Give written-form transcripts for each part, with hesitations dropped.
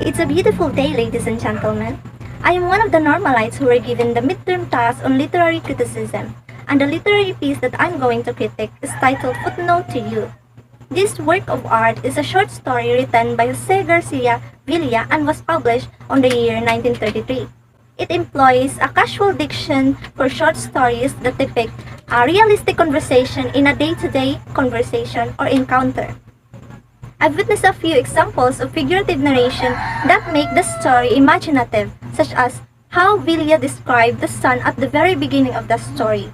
It's a beautiful day, ladies and gentlemen. I am one of the normalites who were given the midterm task on literary criticism, and the literary piece that I'm going to critique is titled Footnote to You. This work of art is a short story written by Jose Garcia Villa and was published on the year 1933. It employs a casual diction for short stories that depict a realistic conversation in a day-to-day conversation or encounter. I've witnessed a few examples of figurative narration that make the story imaginative, such as how Villa described the sun at the very beginning of the story.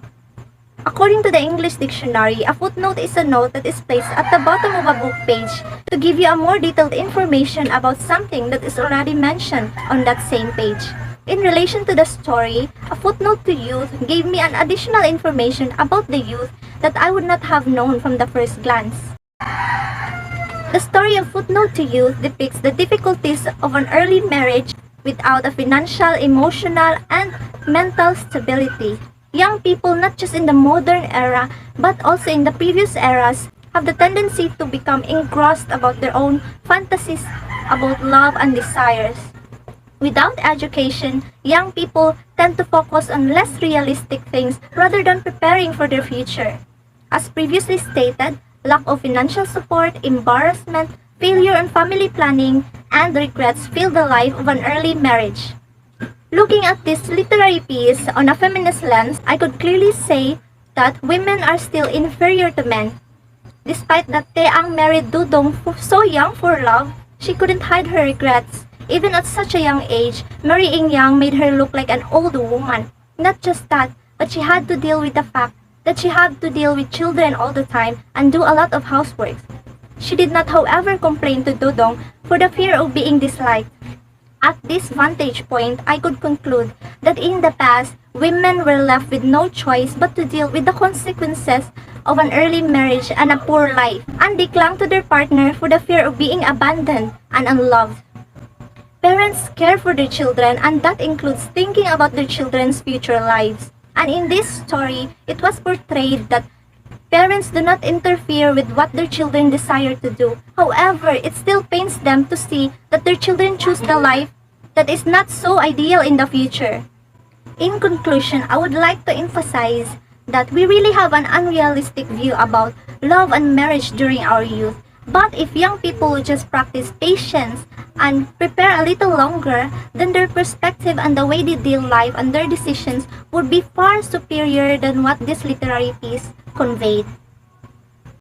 According to the English dictionary, a footnote is a note that is placed at the bottom of a book page to give you a more detailed information about something that is already mentioned on that same page. In relation to the story, a footnote to youth gave me an additional information about the youth that I would not have known from the first glance. The story of Footnote to Youth depicts the difficulties of an early marriage without a financial, emotional, and mental stability. Young people, not just in the modern era, but also in the previous eras, have the tendency to become engrossed about their own fantasies about love and desires. Without education, young people tend to focus on less realistic things rather than preparing for their future. As previously stated, lack of financial support, embarrassment, failure in family planning, and regrets fill the life of an early marriage. Looking at this literary piece on a feminist lens, I could clearly say that women are still inferior to men. Despite that Teang married Dudong so young for love, she couldn't hide her regrets. Even at such a young age, marrying young made her look like an old woman. Not just that, but she had to deal with the fact that she had to deal with children all the time and do a lot of housework. She did not, however, complain to Dudong for the fear of being disliked. At this vantage point, I could conclude that in the past, women were left with no choice but to deal with the consequences of an early marriage and a poor life, and they clung to their partner for the fear of being abandoned and unloved. Parents care for their children, and that includes thinking about their children's future lives. And in this story, it was portrayed that parents do not interfere with what their children desire to do. However, it still pains them to see that their children choose the life that is not so ideal in the future. In conclusion, I would like to emphasize that we really have an unrealistic view about love and marriage during our youth. But if young people would just practice patience and prepare a little longer, then their perspective and the way they deal life and their decisions would be far superior than what this literary piece conveyed.